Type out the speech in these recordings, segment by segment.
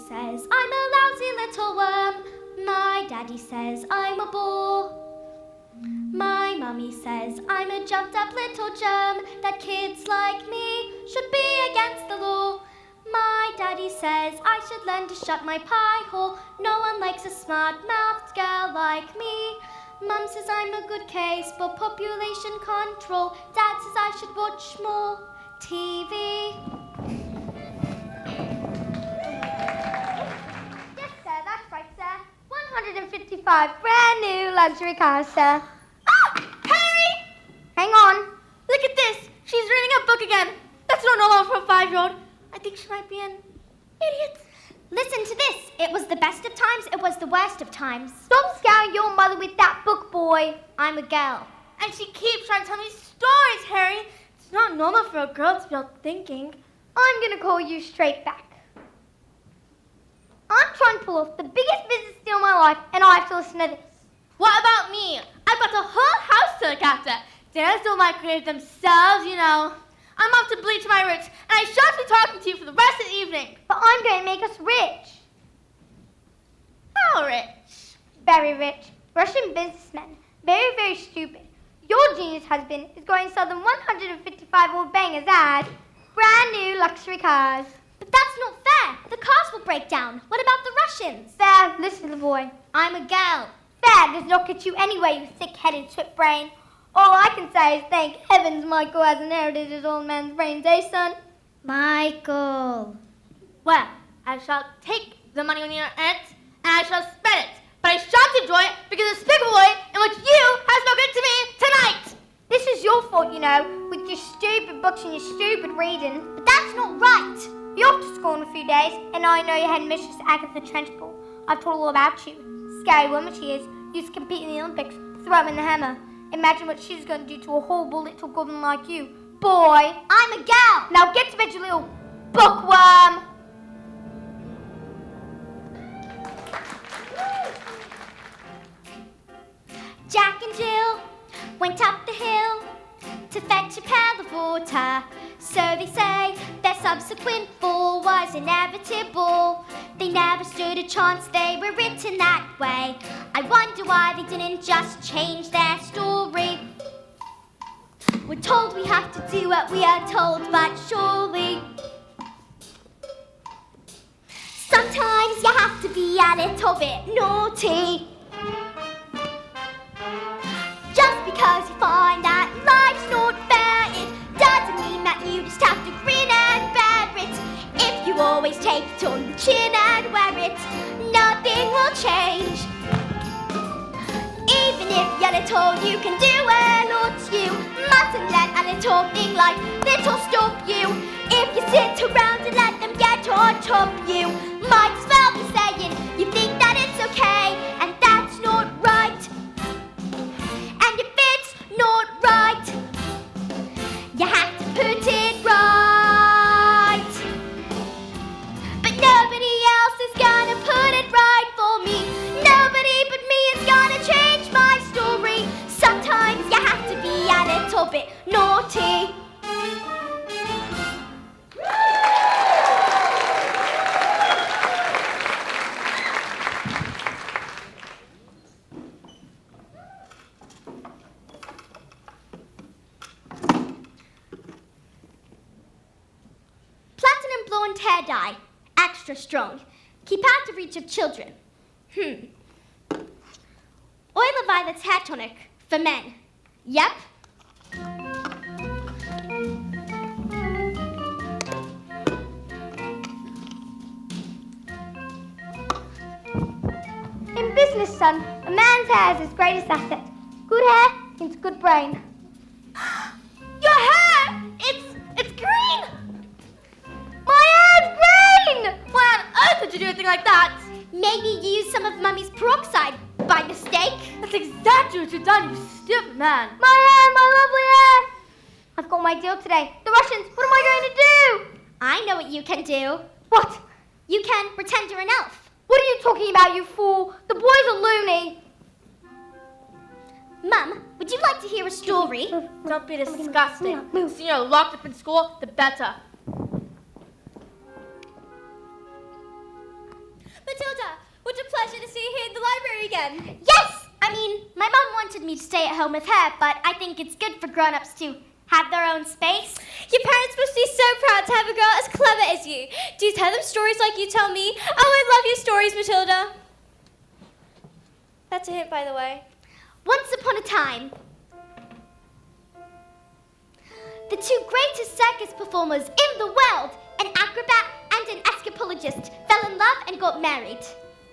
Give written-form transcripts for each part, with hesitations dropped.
says I'm a lousy little worm. My daddy says I'm a bore. My mummy says I'm a jumped up little germ, that kids like me should be against the law. My daddy says I should learn to shut my pie hole. No one likes a smart-mouthed girl like me. Mum says I'm a good case for population control. Dad says I should watch more TV. Yes, sir, that's right, sir. 155 brand new luxury cars, sir. Ah! Harry! Hang on. Look at this. She's reading a book again. That's not normal for a 5-year-old. I think she might be an idiot. Listen to this. It was the best of times, it was the worst of times. Stop scaring your mother with that book, boy. I'm a girl. And she keeps trying to tell me stories, Harry. It's not normal for a girl to be out thinking. I'm going to call you straight back. I'm trying to pull off the biggest business deal of my life, and I have to listen to this. What about me? I've got the whole house to look after. Dance still might create themselves, you know. I'm off to bleach my roots, and I shan't be talking to you for the rest of the evening. But I'm going to make us rich. How rich? Very rich. Russian businessmen. Very, very stupid. Your genius husband is going to sell them 155 old bangers as brand new luxury cars. But that's not fair. The cars will break down. What about the Russians? Fair, listen, little boy. I'm a girl. Fair does not get you anywhere, you thick-headed twit brain. All I can say is thank heavens Michael has inherited his old man's brains, eh, son? Michael. Well, I shall take the money on your aunt, and I shall spend it. But I shan't enjoy it because of the despicable way in which you have spoken to me tonight. This is your fault, you know, with your stupid books and your stupid reading. But that's not right. You're off to school in a few days, and I know your headmistress Agatha Trunchbull. I've told all about you. Scary woman she is. Used to compete in the Olympics, throw him in the hammer. Imagine what she's going to do to a horrible little goblin like you. Boy, I'm a girl. now get to bed, you little bookworm. Jack and Jill went up the hill to fetch a pail of water. So they say their subsequent fall was inevitable. They never stood a chance, they were written that way. I wonder why they didn't just change their story. We're told we have to do what we are told, but surely sometimes you have to be a little bit naughty. Just because you find that life's not fair, it doesn't mean that you just have to grin and bear it. If you always take it on the chin and wear it, nothing will change. Even if you're little, you can do a lot. You mustn't let a little thing like little stop you. If you sit around and let them get on top you, might as well be saying you think that it's okay, and that's not right. And if it's not right, you have to put it right. But nobody else is gonna put it right for me. Nobody but me is gonna change my story. Sometimes you have to be a little bit naughty. Platinum blonde hair dye, extra strong. Keep out of reach of children. Oil of violets hair tonic for men. Yep. In business, son, a man's hair is his greatest asset. Good hair means good brain. Your hair! It's green! My hair's green! Why on earth would you do a thing like that? Maybe you used some of Mummy's peroxide by mistake. That's exactly what you've done, you stupid man. My hair, my lovely hair! I've got my deal today. The Russians, what am I going to do? I know what you can do. What? You can pretend you're an elf. What are you talking about, you fool? The boys are loony. Mum, would you like to hear a story? Don't be disgusting. The sooner you're locked up in school, the better. then? Yes! I mean, my mum wanted me to stay at home with her, but I think it's good for grown-ups to have their own space. Your parents must be so proud to have a girl as clever as you. Do you tell them stories like you tell me? Oh, I love your stories, Matilda. That's a hint, by the way. Once upon a time, the two greatest circus performers in the world, an acrobat and an escapologist, fell in love and got married.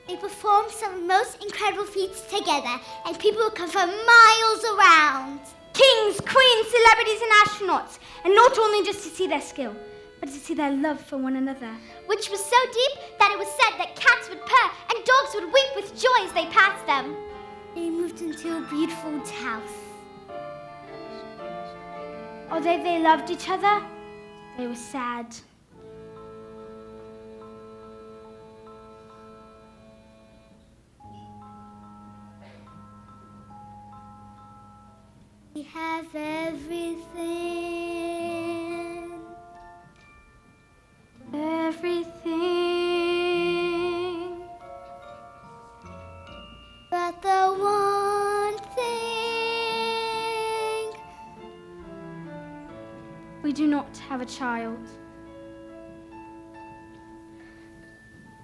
They performed some of the most incredible feats together, and people would come from miles around. Kings, queens, celebrities and astronauts. And not only just to see their skill, but to see their love for one another. Which was so deep that it was said that cats would purr and dogs would weep with joy as they passed them. They moved into a beautiful house. Although they loved each other, they were sad. We have everything. Everything. But the one thing. We do not have a child.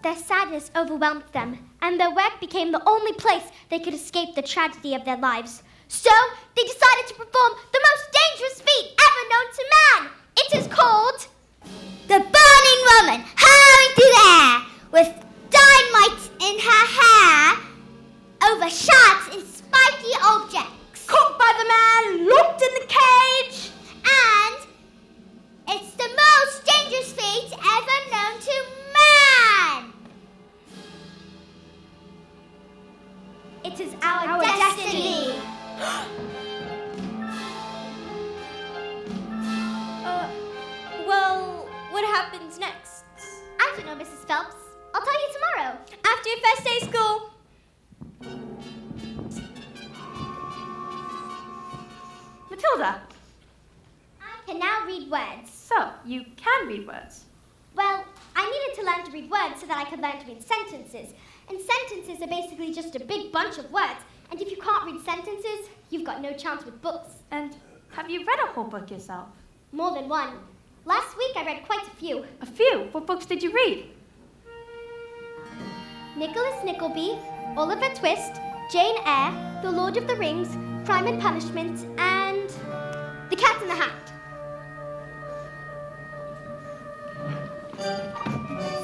Their sadness overwhelmed them, and their work became the only place they could escape the tragedy of their lives. So, they decided to perform the most dangerous feat ever known to man. It is called The Burning Woman, hurrying through the air with dynamite in her hair over shards and spiky objects. Caught by the man, locked in the cage. And it's the most dangerous feat ever known to man. It is our destiny. Well, what happens next? I don't know, Mrs. Phelps. I'll tell you tomorrow. After your first day of school. Matilda, I can now read words. so you can read words. Well, I needed to learn to read words so that I could learn to read sentences. And sentences are basically just a big bunch of words. And if you can't read sentences, you've got no chance with books. And have you read a whole book yourself? More than one. Last week I read quite a few. A few? What books did you read? Nicholas Nickleby, Oliver Twist, Jane Eyre, The Lord of the Rings, Crime and Punishment, and The Cat in the Hat.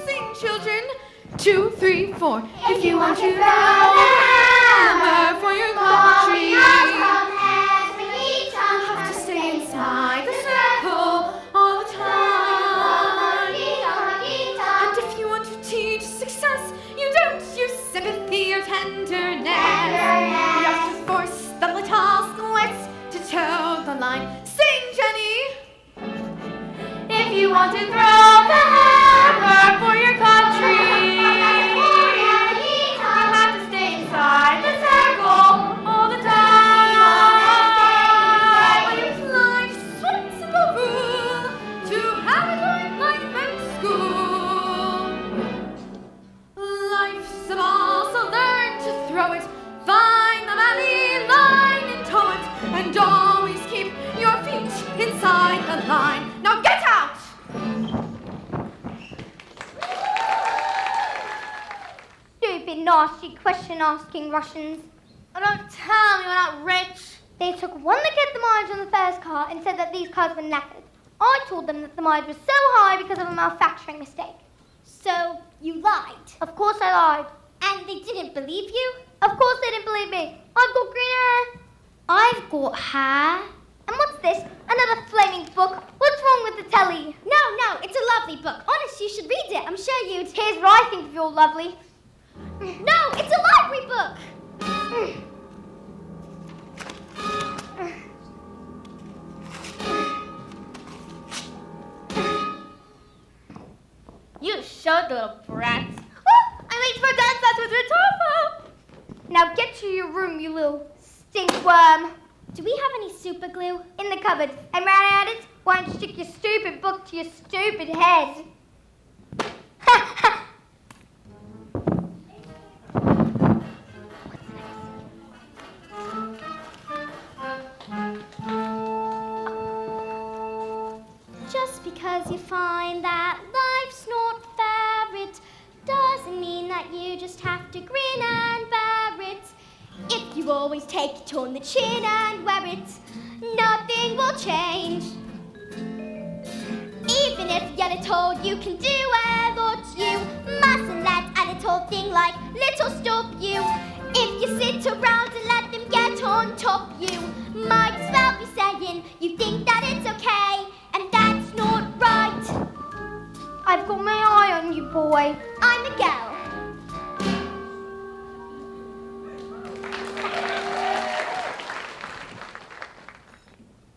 Sing, children. 2, 3, 4. If you want to throw the hammer for your country, you have to stay inside the circle all the time. And if you want to teach success, you don't use sympathy or tenderness. You have to force the little squirts to toe the line. Sing, Jenny! If you want to throw the hammer for your country, inside the circle all the time. When you apply just one simple rule to have it like life and school. Life's a ball, so learn to throw it. Find the valley line and tow it, and always keep your feet inside the line. Now get out! Stupid, nasty, question-asking Russians. Oh, don't tell me we're not rich. They took one look at the mileage on the first car and said that these cars were knackered. I told them that the mileage was so high because of a manufacturing mistake. So, you lied. Of course I lied. And they didn't believe you? Of course they didn't believe me. I've got green hair. I've got hair. And what's this? Another flaming book? What's wrong with the telly? No, it's a lovely book. Honest, you should read it. I'm sure you'd... Here's what I think of your lovely. No, it's a library book. You showed the little brat. Oh, I'm late for dance class with Ritofo. Now get to your room, you little stinkworm. Do we have any super glue? In the cupboard. And right at it, why don't you stick your stupid book to your stupid head? always take it on the chin and wear it. Nothing will change. Even if you're told you can do it, but you mustn't let a little thing like little stop you. If you sit around and let them get on top you, might as well be saying you think that it's okay, and that's not right. I've got my eye on you, boy. I'm a girl.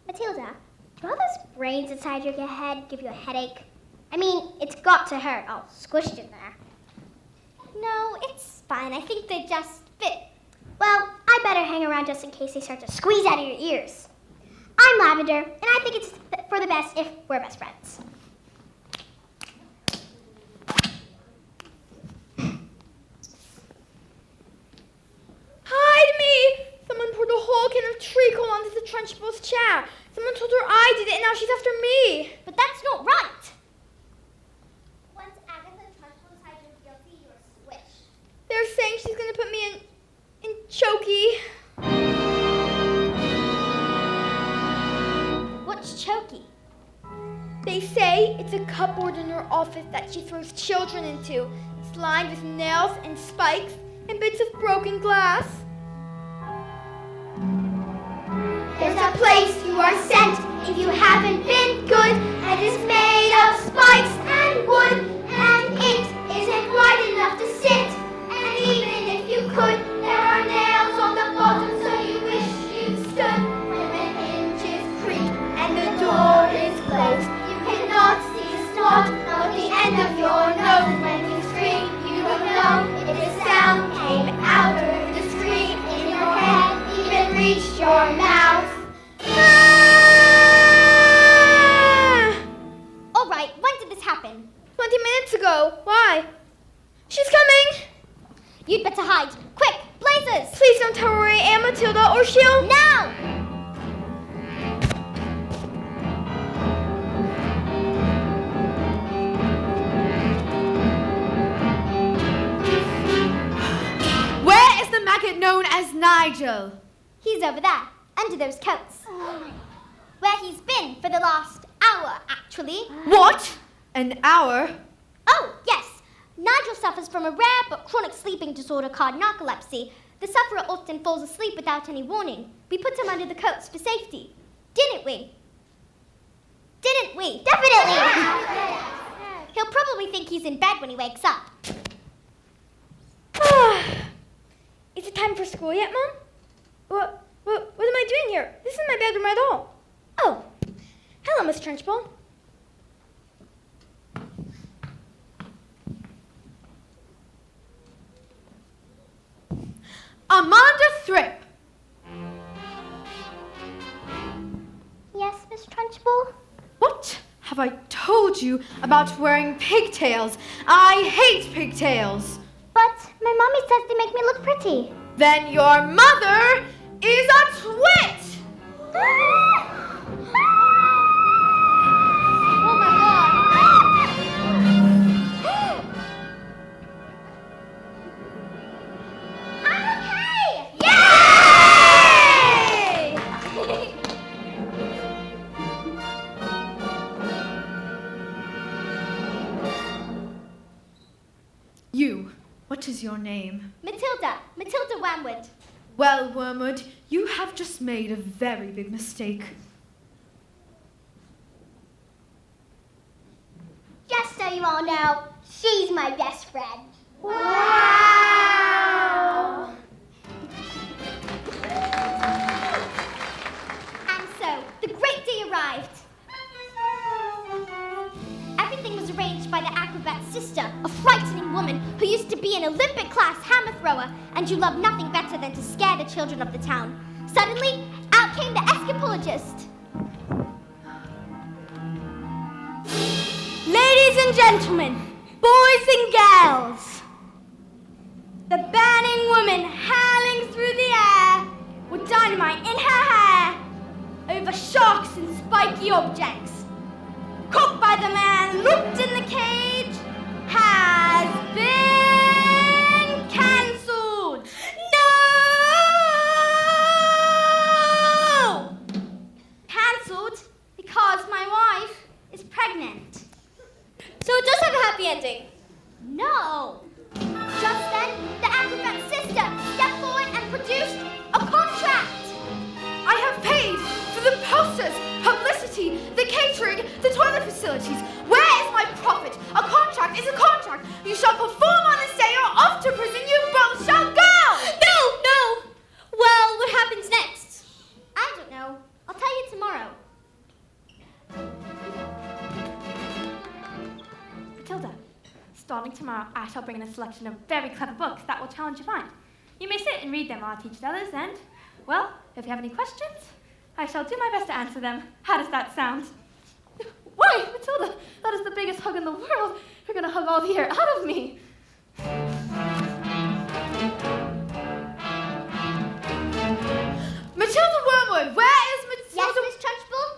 Matilda, do all those brains inside your head give you a headache? I mean, it's got to hurt, all squished in there. No, it's fine. I think they just fit. Well, I better hang around just in case they start to squeeze out of your ears. I'm Lavender, and I think it's for the best if we're best friends. Hide me! Someone poured a whole can of treacle onto the Trunchbull's chair. Someone told her I did it, and now she's after me. But that's not right. Once Agatha Trunchbull decides you're guilty, you're squished. They're saying she's gonna put me in chokey. What's chokey? They say it's a cupboard in her office that she throws children into. It's lined with nails and spikes and bits of broken glass. There's a place you are sent if you haven't been good, and it's made of spikes and wood, and it isn't wide enough to sit. And even if you could, there are nails on the bottom, so you wish you stood. When the hinges creak and the door is closed, you cannot see a snot of the end of your nose. And when you scream, you don't know if the sound came out of the screen in your head, even reached your mouth. All right, when did this happen? 20 minutes ago. Why? She's coming! You'd better hide. Quick, blazers! Please don't tell her where I am, Matilda, or she'll... Now! Where is the maggot known as Nigel? He's over there, under those coats. Where he's been for the last hour, actually. What? An hour? Oh, yes. Nigel suffers from a rare but chronic sleeping disorder called narcolepsy. The sufferer often falls asleep without any warning. We put him under the coats for safety. Didn't we? Didn't we? Definitely! He'll probably think he's in bed when he wakes up. Is it time for school yet, Mom? What am I doing here? This isn't my bedroom at all. Oh, hello, Miss Trunchbull. Amanda Thrip. Yes, Miss Trunchbull? What have I told you about wearing pigtails? I hate pigtails. But my mommy says they make me look pretty. Then your mother is a twit! Oh my God! I'm okay! Yay! You, what is your name? Matilda Wormwood. Well, Wormwood, you have just made a very big mistake. Just so you all know, she's my best friend. Wow! And so, the great day arrived. Everything was arranged by the acrobat's sister, a frightening woman who used to be an Olympic-class hammer thrower, and who loved nothing better than to scare the children of the town. Suddenly, out came the escapologist. Ladies and gentlemen, boys and girls, the burning woman hurling through the air with dynamite in her hair over sharks and spiky objects, caught by the man looped in the cage, has been cancelled. No! the catering, the toilet facilities. Where is my profit? A contract is a contract. You shall perform on this day or off to prison you both shall go! No! Well, what happens next? I don't know. I'll tell you tomorrow. Matilda, starting tomorrow, I shall bring in a selection of very clever books that will challenge your mind. You may sit and read them while I teach the others, and, well, if you have any questions, I shall do my best to answer them. How does that sound? Why, Matilda, that is the biggest hug in the world. You're going to hug all the air out of me. Matilda Wormwood, where is Matilda? Yes, Miss Trunchbull?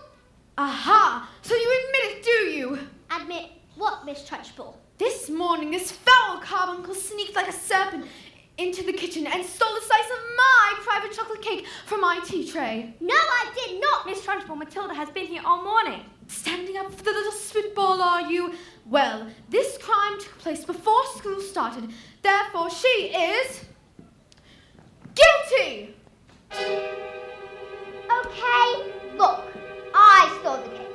Aha! So you admit it, do you? Admit what, Miss Trunchbull? This morning, this foul carbuncle sneaked like a serpent into the kitchen and stole a slice of my private chocolate cake from my tea tray. No, I did not. Miss Trunchbull, Matilda has been here all morning. Standing up for the little spitball, are you? Well, this crime took place before school started. Therefore, she is guilty! Okay, look, I stole the cake.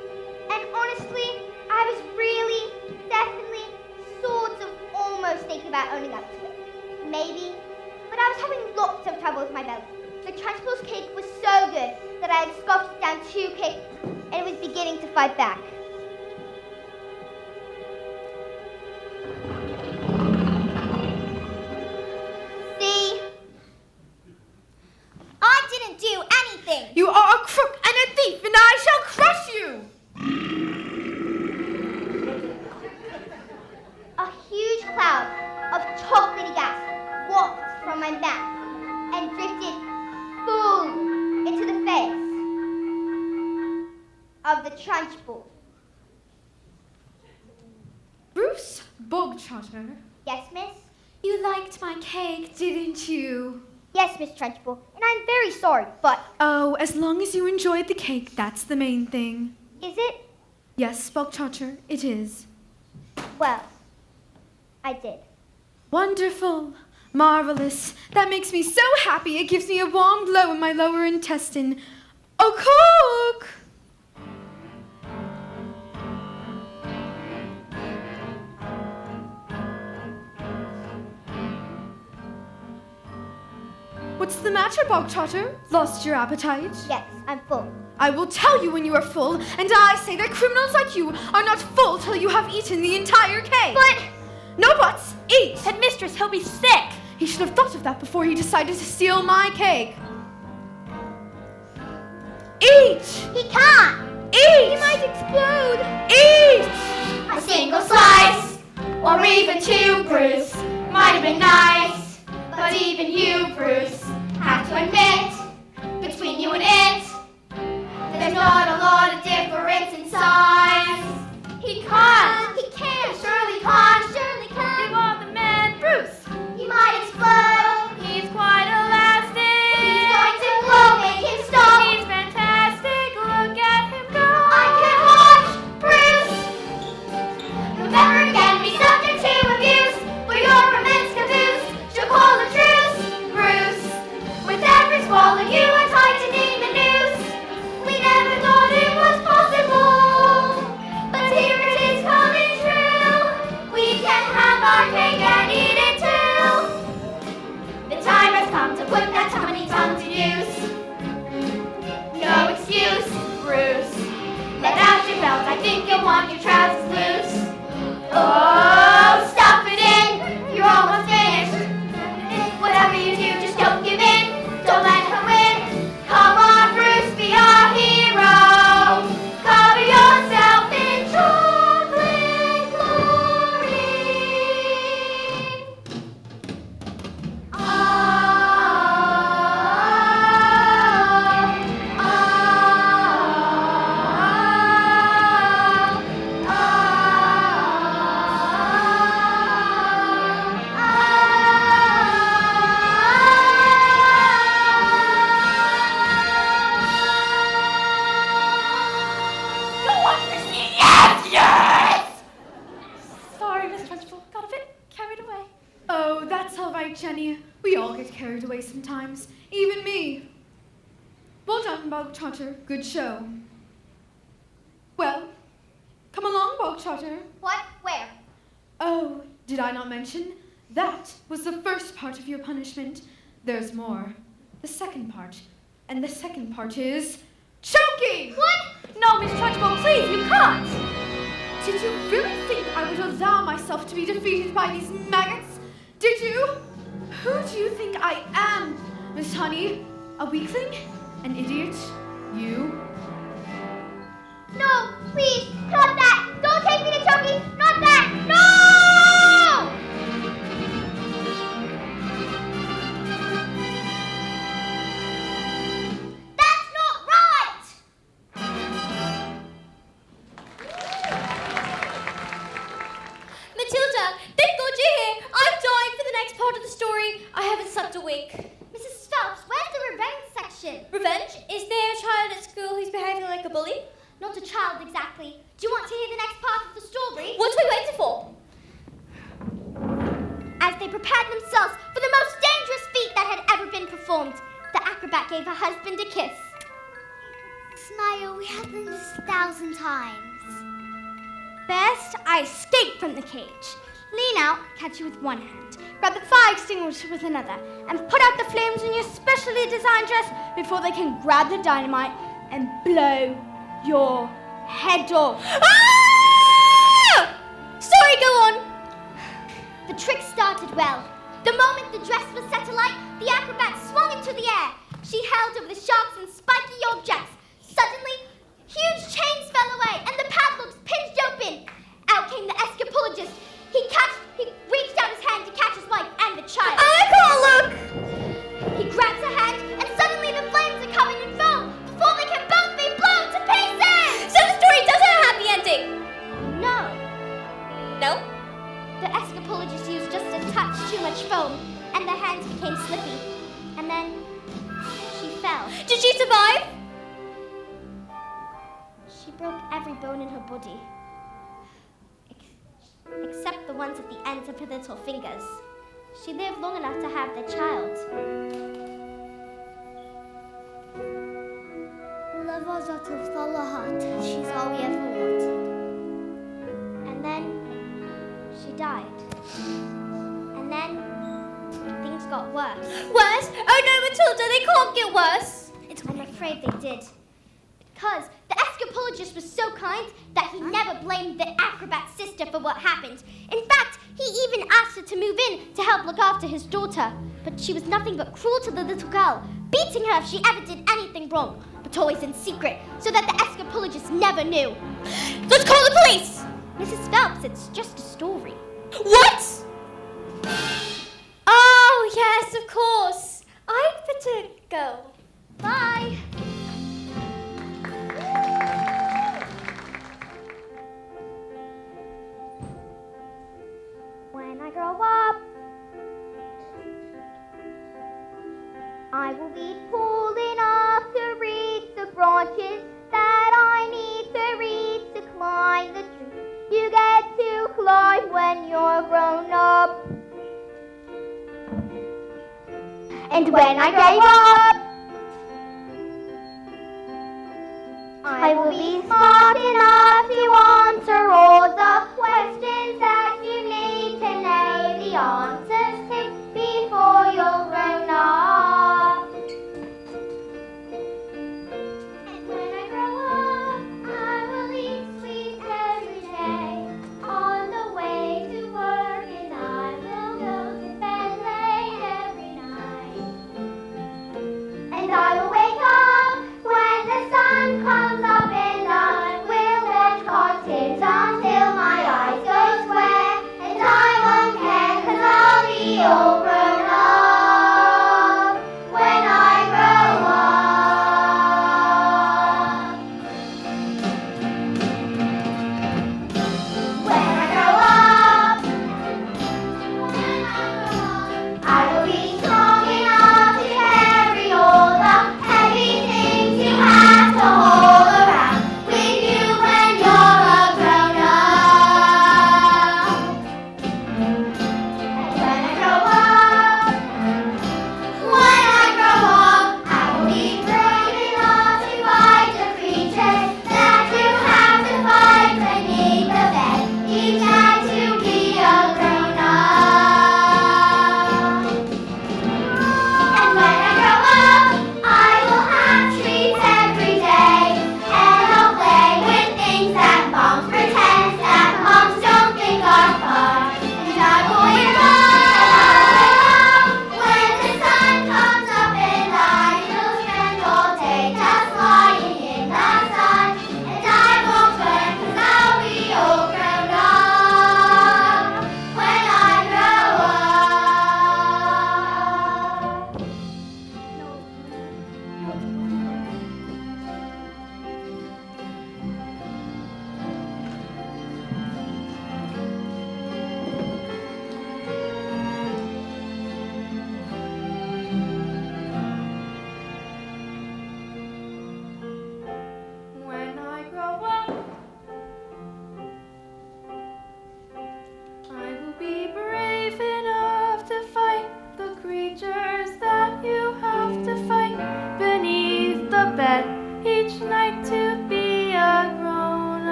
And honestly, I was really, definitely, sort of almost thinking about owning up to it. Maybe, but I was having lots of trouble with my belly. The Trunchbull's cake was so good that I had scoffed it down 2 cakes and it was beginning to fight back. See? I didn't do anything. You are a crook and a thief, and I shall crush you! A huge cloud of chocolatey gas walked from my mouth and drifted full into the face of the Trunchbull. Bruce Bogtrotter, Yes, miss? you liked my cake, didn't you? Yes, Miss Trunchbull, and I'm very sorry, but Oh, as long as you enjoyed the cake, that's the main thing. is it? Yes, Bogtrotter, it is. Well, I did. Wonderful. Marvelous. That makes me so happy. It gives me a warm glow in my lower intestine. Oh, cook! What's the matter, Bogtrotter? Lost your appetite? Yes, I'm full. I will tell you when you are full, and I say that criminals like you are not full till you have eaten the entire cake. But No buts! Eat! Headmistress, he'll be sick. He should have thought of that before he decided to steal my cake. Eat! he can't. Eat! He might explode. Eat! A single slice, or even 2, Bruce, might have been nice. But even you, Bruce, have to admit, between you and it, there's not a lot of difference in size. He can't. He can't. Surely can't. Surely You can't. are the man, Bruce. He might explode. He's quite elastic. He's going to blow. Make him stop. He's fantastic. Look at him go. I can watch Bruce. You'll never again be subject to abuse for your immense caboose. She'll call a truce, Bruce. With every swallow you are tightening the noose. We never thought it was possible, but here it is coming true. We can have our cake and eat it too. The time has come to put that tiny tongue to use. No excuse, Bruce. Let out your belt, I think you'll want your trousers loose. Oh, stuff it in, you're almost finished. Whatever you do, just don't give in. Don't let her win. Come on, Bruce, be our hero. Cover yourself in chocolate glory. Oh, Sorry, Miss Trunchbull. Got a bit carried away. Oh, that's all right, Jenny. We all get carried away sometimes. Even me. Well done, Bogtrotter. Good show. Well, come along, Bogtrotter. What? Where? Oh, did I not mention? That was the first part of your punishment. There's more. The second part. And the second part is choking! What? No, Miss Trunchbull, please, you can't! Did you really think I would allow myself to be defeated by these maggots? Did you? Who do you think I am, Miss Honey? A weakling? An idiot? You? No, please, not that! Don't take me to choking! Not that! No! That's not right! Matilda, thank God you're here. I'm dying for the next part of the story. I haven't slept a week. Mrs. Phelps, where's the revenge section? Revenge? Is there a child at school who's behaving like a bully? Not a child exactly. Do you want to hear the next part of the story? What are we waiting for? As they prepared themselves for the most dangerous feat that had ever been performed, the acrobat gave her husband a kiss. Smile, we have done this 1,000 times. First, I escape from the cage. Lean out, catch you with one hand. Grab the fire extinguisher with another. And put out the flames in your specially designed dress before they can grab the dynamite and blow your head off. Ah! Sorry, go on. The trick started well. The moment the dress was set alight, the acrobat swung into the air. She held over the sharks and spiky objects. Suddenly, huge chains fell away and the padlocks pinched open. Out came the escapologist. He reached out his hand to catch his wife and the child. I can't look. He grabs her hand and suddenly the flames are covered in foam before they can both be blown to pieces! So the story doesn't have a happy ending? No. No? The escapologist used just a touch too much foam and the hands became slippy. And then she fell. Did she survive? She broke every bone in her body. Except the ones at the ends of her little fingers. She lived long enough to have their child. Love us out of all our heart. She's all we ever wanted. And then she died. And then things got worse. Worse? Oh no, Matilda, they can't get worse. I'm afraid they did. Because the escapologist was so kind that he never blamed the acrobat's sister for what happened. In fact, he even asked her to move in to help look after his daughter. But she was nothing but cruel to the little girl, beating her if she ever did anything wrong, but always in secret, so that the escapologist never knew. Let's call the police! Mrs. Phelps, it's just a story. What? Oh, yes, of course. I'd better go. Bye. When I grow up, I will be tall enough to reach the branches that I need to reach to climb the tree you get to climb when you're grown up. And when I grow up, I will be smart enough to answer all the questions that you need to know the answers to before you're grown up. And when I grow up, I will eat sweets every day on the way to work, and I will go to bed late every night. And I will wake up when the sun comes up, and I will watch cartoons until my eyes go square, and I won't care 'cause I'll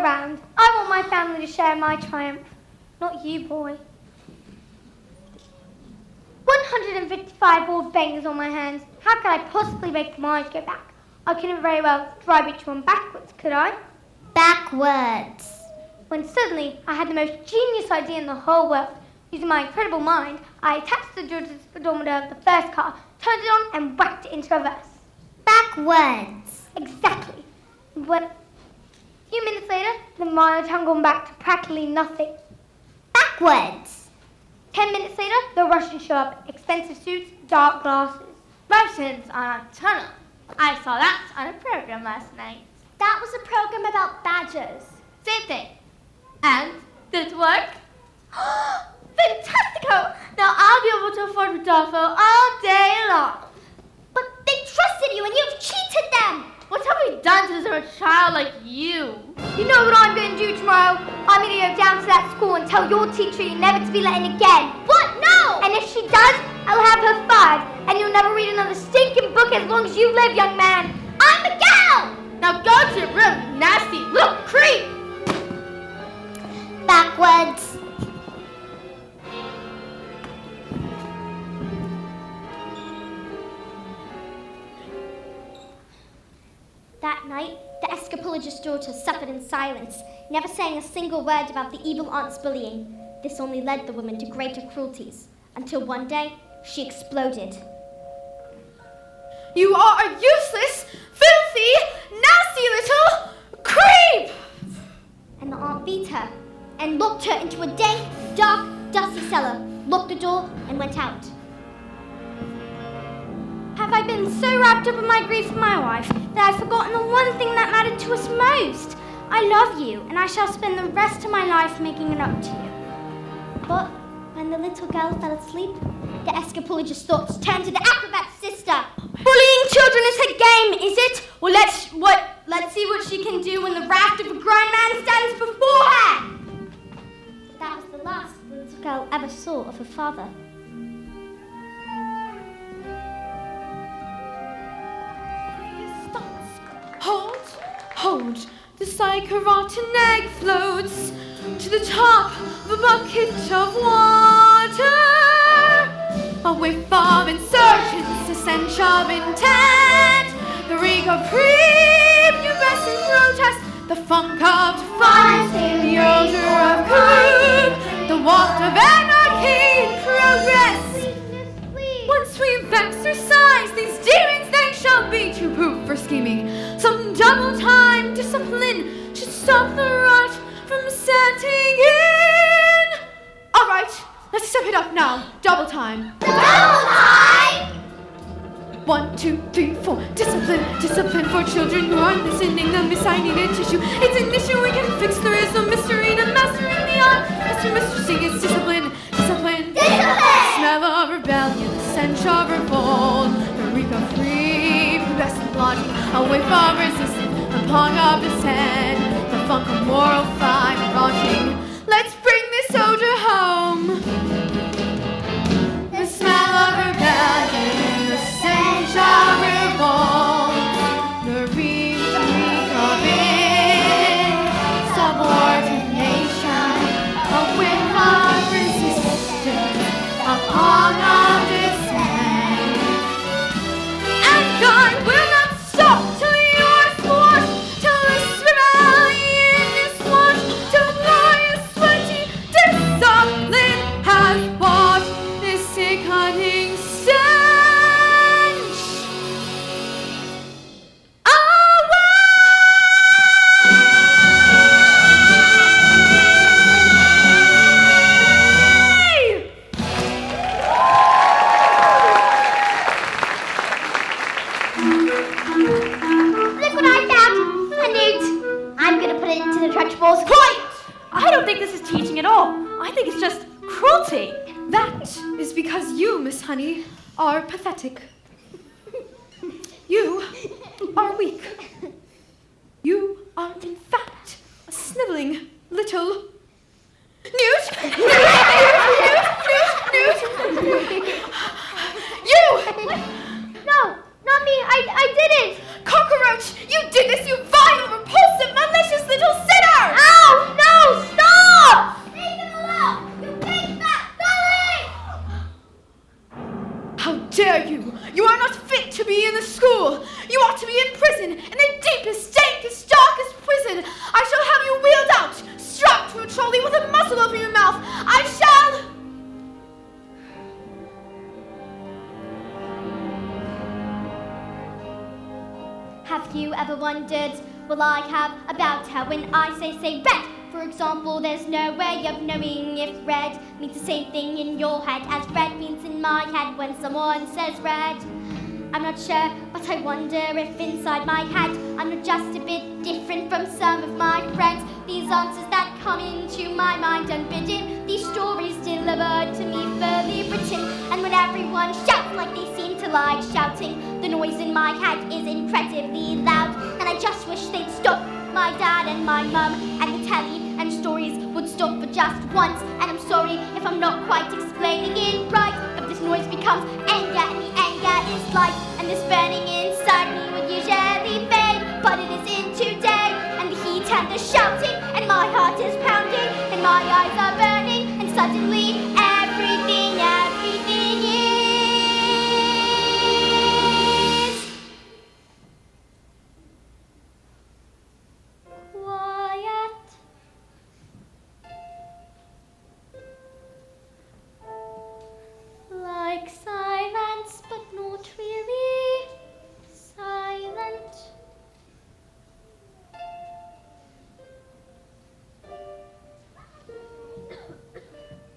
around. I want my family to share my triumph. Not you, boy. 155 old bangers on my hands. How could I possibly make the eyes go back? I couldn't very well drive each one backwards, could I? Backwards. When suddenly I had the most genius idea in the whole world. Using my incredible mind, I attached the door to the speedometer of the first car, turned it on, and whacked it into reverse. Backwards. Exactly. But a few minutes later, the mileage had gone back to practically nothing. Backwards. 10 minutes later, the Russians show up. Expensive suits, dark glasses. Russians on a tunnel. I saw that on a program last night. That was a program about badgers. Same thing. And did it work? Fantastico! Now I'll be able to afford Rodolfo all day long. But they trusted you and you've cheated them. What have we done to deserve a child like you? You know what I'm going to do tomorrow? I'm going to go down to that school and tell your teacher you're never to be let in again. What? No! And if she does, I'll have her fired. And you'll never read another stinking book as long as you live, young man. I'm a gal! Now go to your room, nasty little creep! Backwards. That night, the escapologist's daughter suffered in silence, never saying a single word about the evil aunt's bullying. This only led the woman to greater cruelties, until one day, she exploded. You are a useless, filthy, nasty little creep! And the aunt beat her, and locked her into a dank, dark, dusty cellar, locked the door, and went out. Have I been so wrapped up in my grief for my wife that I've forgotten the one thing that mattered to us most? I love you, and I shall spend the rest of my life making it up to you. But when the little girl fell asleep, the escapologist's thoughts turned to the acrobat's sister. Bullying children is her game, is it? Well, let's see what she can do when the wrath of a grown man stands before her. That was the last the little girl ever saw of her father. Hold, the rotten egg floats to the top of a bucket of water. A whiff of insurgents, a stench of intent, the reek of prepubescent protest, the funk of defiance, the odor of coup, the waft of anarchy in progress. Once we've exorcised these demons, they shall be too proof for scheming. Some double-time discipline should stop the rot from setting in. All right, let's step it up now. Double time. Double time! 1, 2, 3, 4. Discipline for children who aren't listening. The miscellaneous tissue. It's an issue we can fix. There is no mystery to mastering the art. Mr. C, it's discipline. Smell of rebellion, the stench of revolt, the reek of free, pubescent lodging, a whiff of resistance, a pong of dissent, the funk of moral fire launching. Let's bring this odor home. The smell of rebellion, the stench of revolt, the reek of insubordination, a whiff of resistance, a pong of dissent. And God will not stop till you are squashed, till this rebellion is squashed, till glorious sweaty discipline has washed this sickening stench Look what I found! A newt! I'm gonna put it into the Trunchbull's Quiet! I don't think this is teaching at all. I think it's just cruelty. That is because you, Miss Honey, are pathetic. You are weak. You are, in fact, a sniveling little newt. You! No, not me. I didn't. Cockroach! You did this, you vile, repulsive, malicious little sinner! Have you ever wondered, well I have, about how when I say red, for example, there's no way of knowing if red means the same thing in your head as red means in my head when someone says red. I'm not sure, but I wonder if inside my head I'm not just a bit different from some of my friends. These answers that come into my mind unbidden, these stories delivered to me fully written. And when everyone shouts like they seem to like shouting, the noise in my head is incredibly loud. And I just wish they'd stop. My dad and my mum and the telly and stories would stop for just once. And I'm sorry if I'm not quite explaining it right, but this noise becomes anger and the anger is light. And this burning inside me would usually fade, but it isn't today. And the heat and the shouting and my heart is pounding and my eyes are burning and suddenly everything is quiet. Like silence, but not really silent.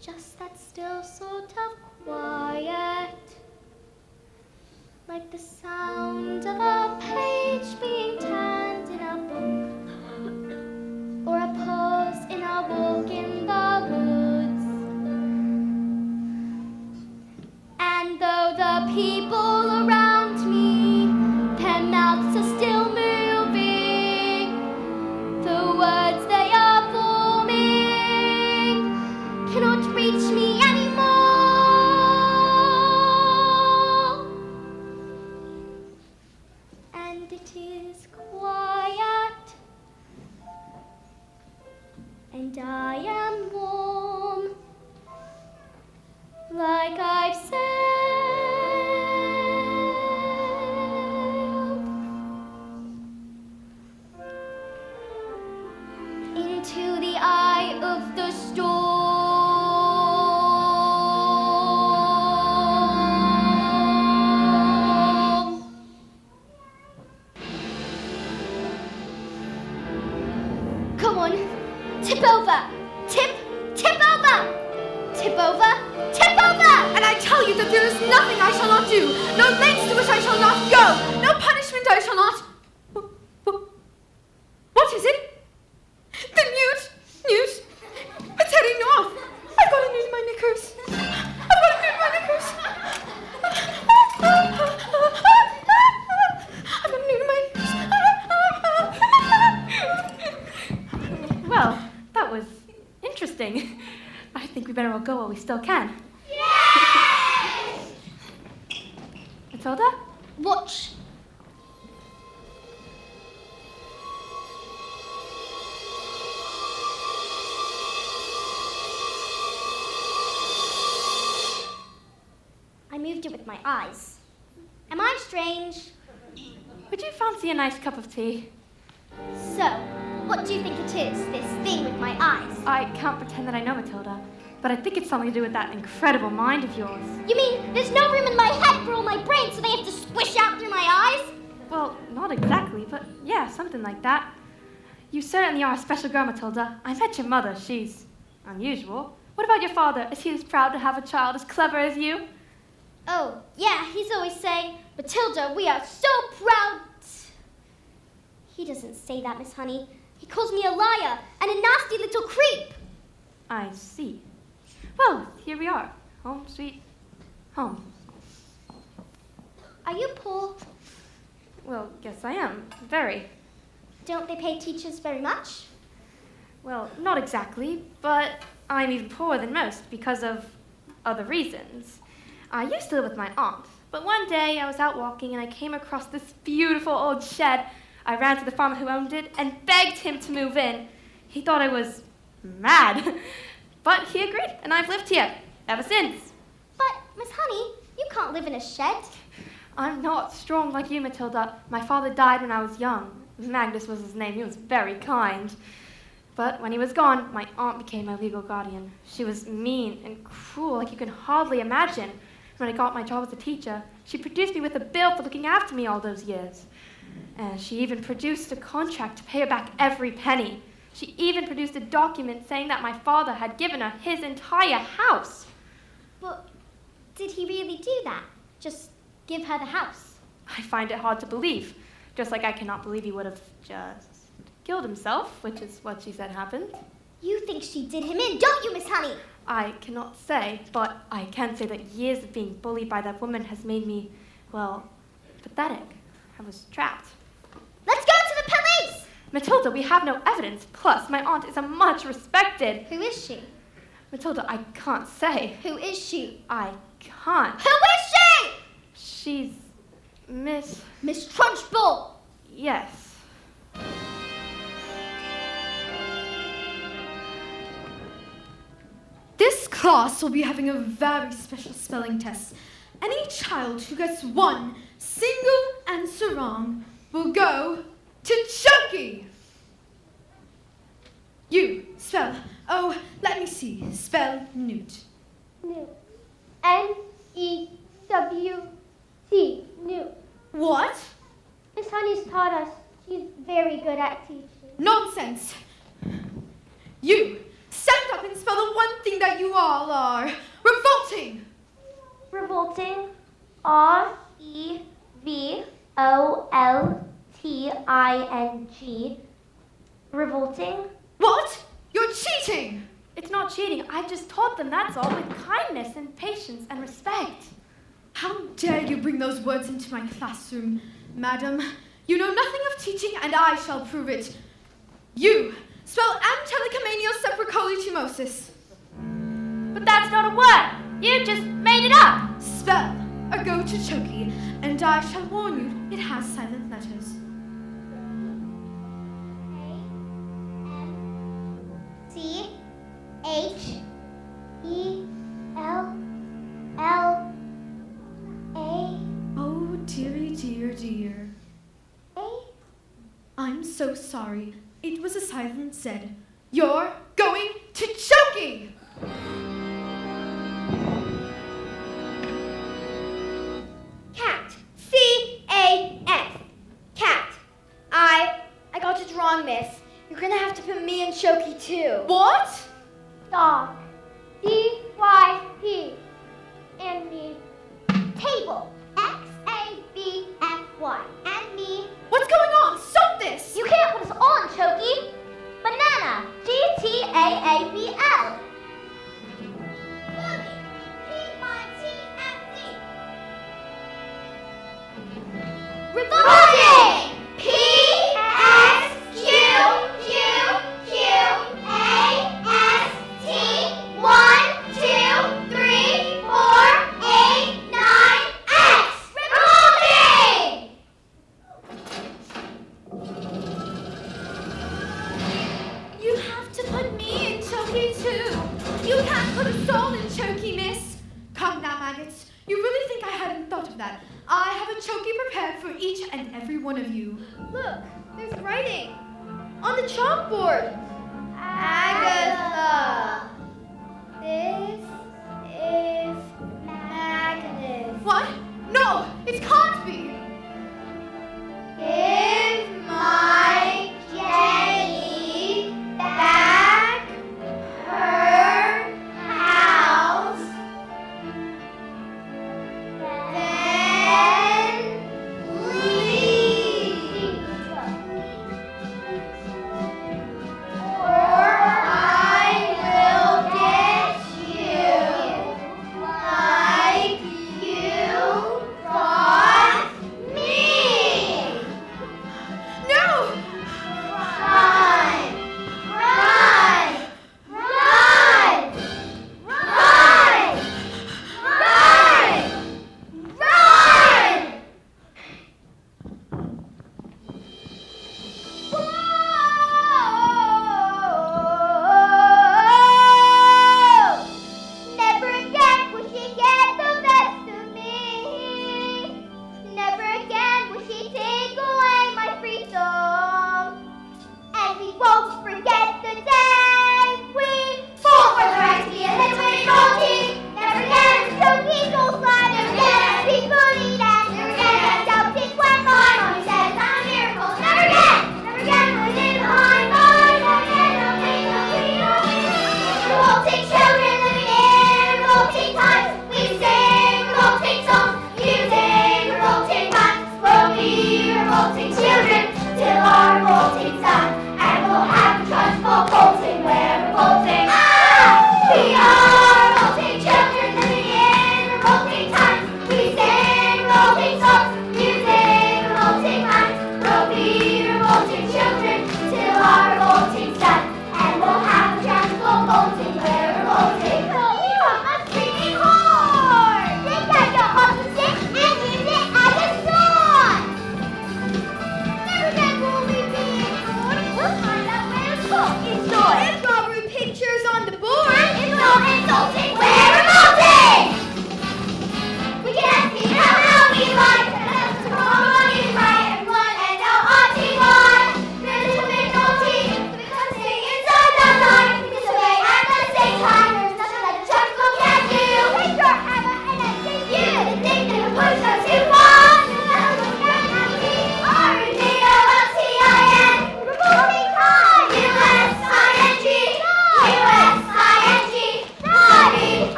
Just that still sort of quiet, like the sound of a page being turned in a book, or a pause in a walk in the woods. And though the people around me, their mouths are still moving, the words they are forming cannot reach me anymore. And it is quiet, and I am warm, like I've sailed into the eye of the storm. Come on, tip over, tip over. Tip over, tip over! And I tell you that there is nothing I shall not do, no lengths to which I shall not go, no punishment I shall not... What is it? The newt! It's heading north! I've got a newt in my knickers! I've got a newt in my knickers! I've got a newt in my knickers! Well, that was interesting. I think we better all go while we still can. Yes! Matilda? Watch. I moved it with my eyes. Am I strange? Would you fancy a nice cup of tea? So, what do you think it is, this thing with my eyes? I can't pretend that I know, Matilda, but I think it's something to do with that incredible mind of yours. You mean there's no room in my head for all my brain, so they have to squish out through my eyes? Well, not exactly, but yeah, something like that. You certainly are a special girl, Matilda. I met your mother. She's unusual. What about your father? Is he as proud to have a child as clever as you? Oh, yeah, he's always saying, Matilda, we are so proud. He doesn't say that, Miss Honey. He calls me a liar and a nasty little creep. I see. Well, here we are. Home sweet home. Are you poor? Well, yes I am. Very. Don't they pay teachers very much? Well, not exactly, but I'm even poorer than most because of other reasons. I used to live with my aunt, but one day I was out walking and I came across this beautiful old shed. I ran to the farmer who owned it and begged him to move in. He thought I was mad, but he agreed, and I've lived here ever since. But, Miss Honey, you can't live in a shed. I'm not strong like you, Matilda. My father died when I was young. Magnus was his name. He was very kind. But when he was gone, my aunt became my legal guardian. She was mean and cruel like you can hardly imagine. When I got my job as a teacher, she produced me with a bill for looking after me all those years. And she even produced a contract to pay her back every penny. She even produced a document saying that my father had given her his entire house. But did he really do that? Just give her the house? I find it hard to believe. Just like I cannot believe he would have just killed himself, which is what she said happened. You think she did him in, don't you, Miss Honey? I cannot say, but I can say that years of being bullied by that woman has made me, well, pathetic. I was trapped. Let's go to the police! Matilda, we have no evidence. Plus, my aunt is a much respected... Who is she? Matilda, I can't say. Who is she? I can't. Who is she? She's Miss... Miss Trunchbull! Yes. This class will be having a very special spelling test. Any child who gets one single answer wrong will go to Chunky. You spell, oh, let me see, spell Newt. Newt. N-E-W-T. Newt. What? Miss Honey's taught us. She's very good at teaching. Nonsense. You stand up and spell the one thing that you all are. Revolting. Revolting. R-E-V-O-L-T-I-N-G. Revolting. What? You're cheating. It's not cheating. I just taught them, that's all, with kindness and patience and respect. How dare you bring those words into my classroom, madam? You know nothing of teaching, and I shall prove it. You spell antelecomanial separacolitumosis. But that's not a word. You just made it up. Spell or go to Choky, and I shall warn you, it has silent letters. C-H-E-L-L-A. Oh, dearie, dear, dear. I'm so sorry. It was a silent Z. You're going to Choky! Cat. C-A-F. Cat. I got it wrong, miss. You're gonna have to put me in Choky too. What? Dog. D-Y-P. And me. Table. X-A-B-F-Y. And me. What's going on? Stop this! You can't put us all in Choky. Banana. G-T-A-A-B-L. Bully. P-Y-T-M-D. Revolting. P-S-Q-Q-Q-A-S-T. 1, 2, 3, 4, 8, 9, X. Revolting. You have to put me in Choky too. You can't put us all in Choky, miss. Come now, maggots. You really think I hadn't thought of that? I have a Choky prepared for each and every one of you. Look, there's writing on the chalkboard. Agatha. This is Magnus. What? No, it can't be. Give my Jenny back her house. Then leave. Or I will get you like you got me.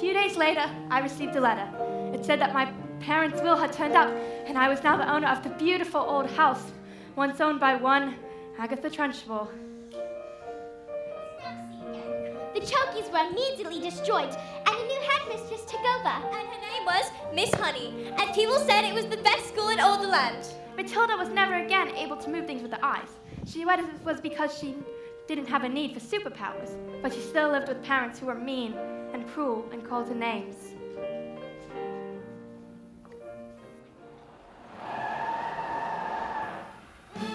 few days later, I received a letter. It said that my parents' will had turned up, and I was now the owner of the beautiful old house, once owned by one Agatha Trunchbull. The Chokies were immediately destroyed, and a new headmistress took over. And her name was Miss Honey, and people said it was the best school in all the land. Matilda was never again able to move things with her eyes. She knew it was because she didn't have a need for superpowers, but she still lived with parents who were mean and cruel and called her names.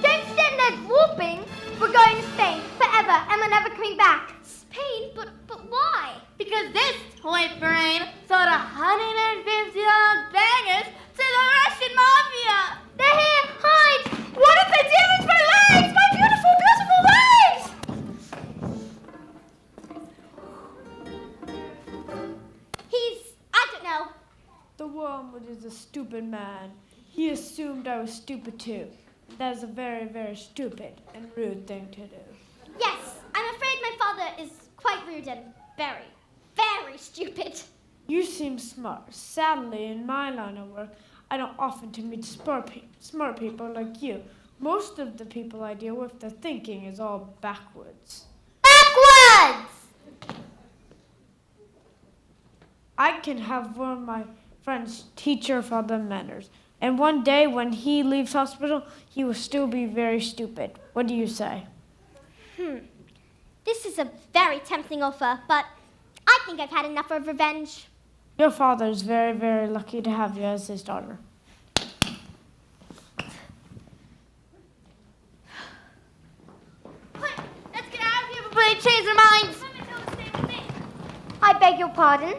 Don't stand there whooping. We're going to Spain forever, and we're never coming back. Spain? But why? Because this toy brain sold $150 bangers to the Russian mafia. They're here. Hide. What if they damage my legs? My beautiful, beautiful legs! I don't know. The Wormwood is a stupid man. He assumed I was stupid too. That is a very, very stupid and rude thing to do. Yes, I'm afraid my father is quite rude and very, very stupid. You seem smart. Sadly, in my line of work, I don't often to meet smart people like you. Most of the people I deal with, their thinking is all backwards. Backwards! I can have one of my friends teach your father manners. And one day when he leaves hospital, he will still be very stupid. What do you say? This is a very tempting offer, but I think I've had enough of revenge. Your father is very, very lucky to have you as his daughter. Let's get out of here before they change their minds. I beg your pardon.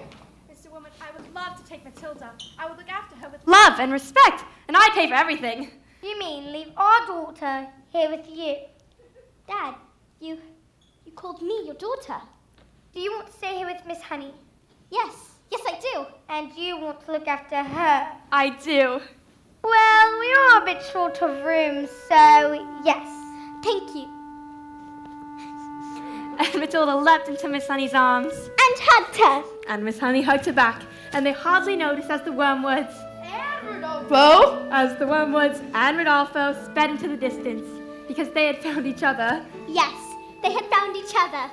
Mr. Woman, I would love to take Matilda. I would look after her with love and respect, and I'd pay for everything. You mean leave our daughter here with you? Dad, you called me your daughter. Do you want to stay here with Miss Honey? Yes, I do. And you want to look after her? I do. Well, we are a bit short of room, so yes. Thank you. And Matilda leapt into Miss Honey's arms. And hugged her. And Miss Honey hugged her back, and they hardly noticed as the Wormwoods and Rodolfo sped into the distance, because they had found each other. Yes, they had found each other.